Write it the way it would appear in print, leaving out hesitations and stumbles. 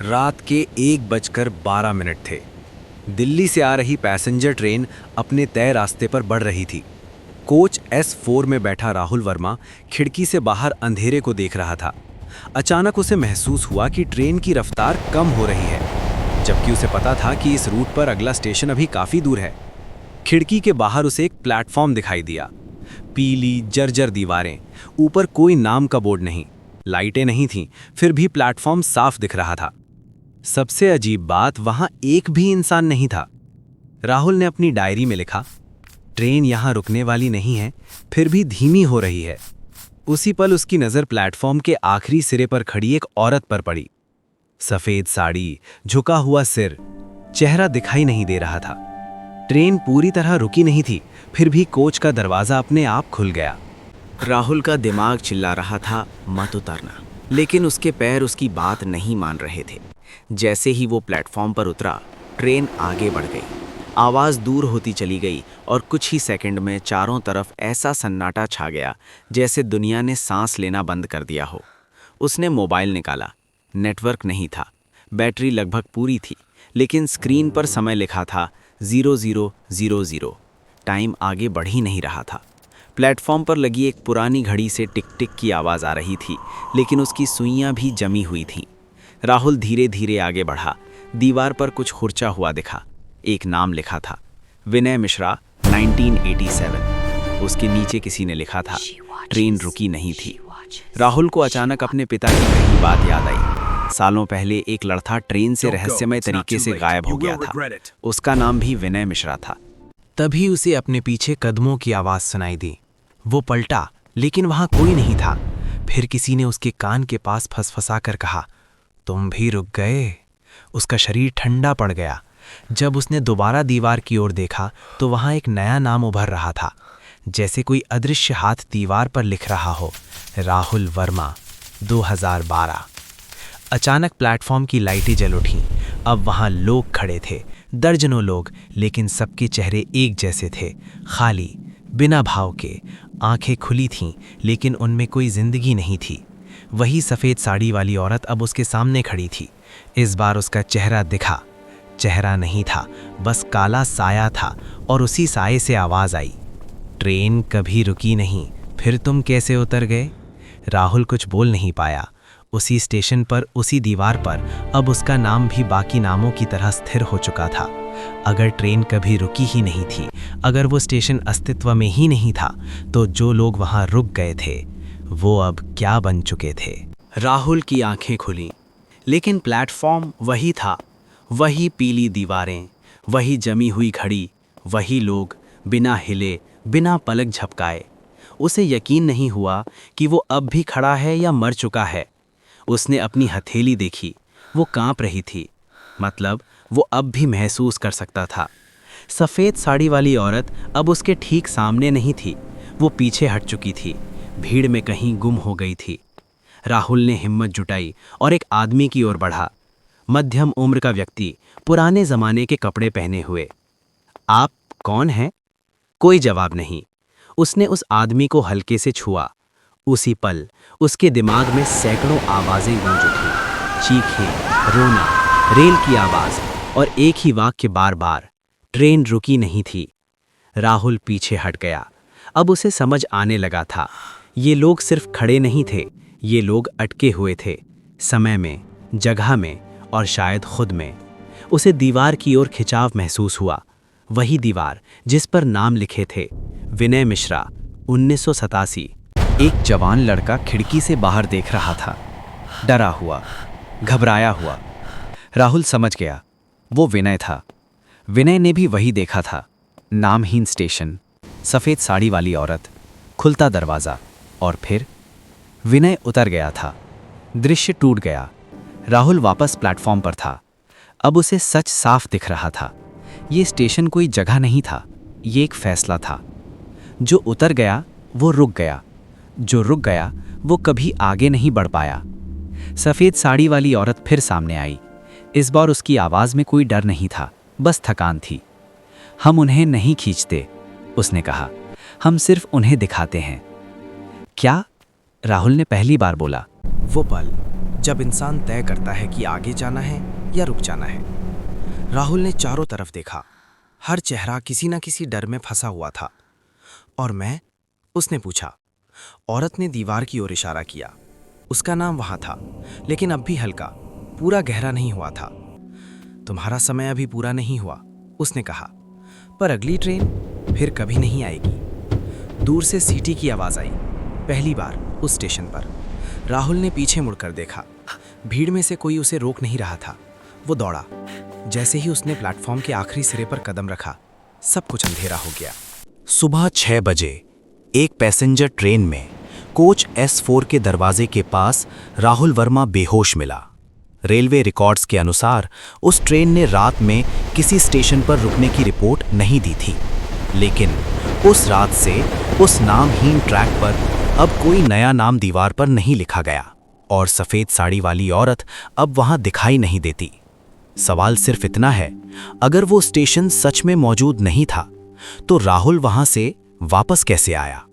रात के 1:12 थे। दिल्ली से आ रही पैसेंजर ट्रेन अपने तय रास्ते पर बढ़ रही थी। कोच S4 में बैठा राहुल वर्मा खिड़की से बाहर अंधेरे को देख रहा था। अचानक उसे महसूस हुआ कि ट्रेन की रफ्तार कम हो रही है, जबकि उसे पता था कि इस रूट पर अगला स्टेशन अभी काफी दूर है। खिड़की के बाहर उसे एक प्लेटफॉर्म दिखाई दिया। पीली जर्जर दीवारें, ऊपर कोई नाम का बोर्ड नहीं, लाइटें नहीं थीं, फिर भी प्लेटफॉर्म साफ दिख रहा था। सबसे अजीब बात, वहां एक भी इंसान नहीं था। राहुल ने अपनी डायरी में लिखा, ट्रेन यहां रुकने वाली नहीं है, फिर भी धीमी हो रही है। उसी पल उसकी नज़र प्लेटफॉर्म के आखिरी सिरे पर खड़ी एक औरत पर पड़ी। सफ़ेद साड़ी, झुका हुआ सिर, चेहरा दिखाई नहीं दे रहा था। ट्रेन पूरी तरह रुकी नहीं थी, फिर भी कोच का दरवाज़ा अपने आप खुल गया। राहुल का दिमाग चिल्ला रहा था, मत उतरना, लेकिन उसके पैर उसकी बात नहीं मान रहे थे। जैसे ही वो प्लेटफॉर्म पर उतरा, ट्रेन आगे बढ़ गई। आवाज़ दूर होती चली गई और कुछ ही सेकंड में चारों तरफ ऐसा सन्नाटा छा गया जैसे दुनिया ने सांस लेना बंद कर दिया हो। उसने मोबाइल निकाला। नेटवर्क नहीं था, बैटरी लगभग पूरी थी, लेकिन स्क्रीन पर समय लिखा था 0000। टाइम आगे बढ़ ही नहीं रहा था। प्लेटफॉर्म पर लगी एक पुरानी घड़ी से टिक टिक की आवाज़ आ रही थी, लेकिन उसकी सुइयां भी जमी हुई थीं। राहुल धीरे धीरे आगे बढ़ा। दीवार पर कुछ खुरचा हुआ दिखा। एक नाम लिखा था, विनय मिश्रा, 1987। उसके नीचे किसी ने लिखा था, ट्रेन रुकी नहीं थी। राहुल को अचानक अपने पिता की कही बात याद आई। सालों पहले एक लड़का ट्रेन से रहस्यमय तरीके से गायब हो गया था। उसका नाम भी विनय मिश्रा था। तभी उसे अपने पीछे कदमों की आवाज़ सुनाई दी। वो पलटा, लेकिन वहां कोई नहीं था। फिर किसी ने उसके कान के पास फंसफंसा कर कहा, तुम भी रुक गए। उसका शरीर ठंडा पड़ गया। जब उसने दोबारा दीवार की ओर देखा तो वहां एक नया नाम उभर रहा था, जैसे कोई अदृश्य हाथ दीवार पर लिख रहा हो, राहुल वर्मा, 2012। अचानक प्लेटफॉर्म की लाइटें जल उठीं। अब वहां लोग खड़े थे, दर्जनों लोग, लेकिन सबके चेहरे एक जैसे थे, खाली, बिना भाव के। आंखें खुली थीं, लेकिन उनमें कोई जिंदगी नहीं थी। वही सफ़ेद साड़ी वाली औरत अब उसके सामने खड़ी थी। इस बार उसका चेहरा दिखा। चेहरा नहीं था, बस काला साया था, और उसी साये से आवाज़ आई, ट्रेन कभी रुकी नहीं, फिर तुम कैसे उतर गए? राहुल कुछ बोल नहीं पाया। उसी स्टेशन पर, उसी दीवार पर अब उसका नाम भी बाकी नामों की तरह स्थिर हो चुका था। अगर ट्रेन कभी रुकी ही नहीं थी, अगर वो स्टेशन अस्तित्व में ही नहीं था, तो जो लोग वहां रुक गए थे वो अब क्या बन चुके थे? राहुल की आंखें खुलीं, लेकिन प्लेटफॉर्म वही था। वही पीली दीवारें, वही जमी हुई घड़ी, वही लोग, बिना हिले, बिना पलक झपकाए। उसे यकीन नहीं हुआ कि वो अब भी खड़ा है या मर चुका है। उसने अपनी हथेली देखी, वो कांप रही थी। मतलब वो अब भी महसूस कर सकता था। सफ़ेद साड़ी वाली औरत अब उसके ठीक सामने नहीं थी, वो पीछे हट चुकी थी, भीड़ में कहीं गुम हो गई थी। राहुल ने हिम्मत जुटाई और एक आदमी की ओर बढ़ा। मध्यम उम्र का व्यक्ति, पुराने ज़माने के कपड़े पहने हुए। आप कौन हैं? कोई जवाब नहीं। उसने उस आदमी को हल्के से छुआ। उसी पल उसके दिमाग में सैकड़ों आवाज़ें गूंज उठीं, चीखें, रोना, रेल की आवाज़, और एक ही वाक्य बार बार, ट्रेन रुकी नहीं थी। राहुल पीछे हट गया। अब उसे समझ आने लगा था, ये लोग सिर्फ खड़े नहीं थे, ये लोग अटके हुए थे, समय में, जगह में, और शायद खुद में। उसे दीवार की ओर खिंचाव महसूस हुआ। वही दीवार जिस पर नाम लिखे थे, विनय मिश्रा, 1987। एक जवान लड़का खिड़की से बाहर देख रहा था, डरा हुआ, घबराया हुआ। राहुल समझ गया, वो विनय था। विनय ने भी वही देखा था, नामहीन स्टेशन, सफ़ेद साड़ी वाली औरत, खुलता दरवाज़ा, और फिर विनय उतर गया था। दृश्य टूट गया। राहुल वापस प्लेटफॉर्म पर था। अब उसे सच साफ दिख रहा था। ये स्टेशन कोई जगह नहीं था, ये एक फैसला था। जो उतर गया वो रुक गया, जो रुक गया वो कभी आगे नहीं बढ़ पाया। सफ़ेद साड़ी वाली औरत फिर सामने आई। इस बार उसकी आवाज़ में कोई डर नहीं था, बस थकान थी। हम उन्हें नहीं खींचते, उसने कहा, हम सिर्फ उन्हें दिखाते हैं। क्या? राहुल ने पहली बार बोला। वो पल जब इंसान तय करता है कि आगे जाना है या रुक जाना है। राहुल ने चारों तरफ देखा। हर चेहरा किसी न किसी डर में फंसा हुआ था। और मैं? उसने पूछा। औरत ने दीवार की ओर इशारा किया। उसका नाम वहां था, लेकिन अब भी हल्का, पूरा गहरा नहीं हुआ था। तुम्हारा समय अभी पूरा नहीं हुआ, उसने कहा, पर अगली ट्रेन फिर कभी नहीं आएगी। दूर से सीटी की आवाज आई, पहली बार उस स्टेशन पर। राहुल ने पीछे मुड़कर देखा। भीड़ में से कोई उसे रोक नहीं रहा था। वो दौड़ा। जैसे ही उसने प्लेटफॉर्म के आखिरी सिरे पर कदम रखा, सब कुछ अंधेरा हो गया। सुबह 6 बजे एक पैसेंजर ट्रेन में कोच S4 के दरवाजे के पास राहुल वर्मा बेहोश मिला। रेलवे रिकॉर्ड्स के अनुसार उस ट्रेन ने रात में किसी स्टेशन पर रुकने की रिपोर्ट नहीं दी थी, लेकिन उस रात से उस नामहीन ट्रैक पर अब कोई नया नाम दीवार पर नहीं लिखा गया और सफ़ेद साड़ी वाली औरत अब वहां दिखाई नहीं देती। सवाल सिर्फ इतना है, अगर वो स्टेशन सच में मौजूद नहीं था तो राहुल वहां से वापस कैसे आया?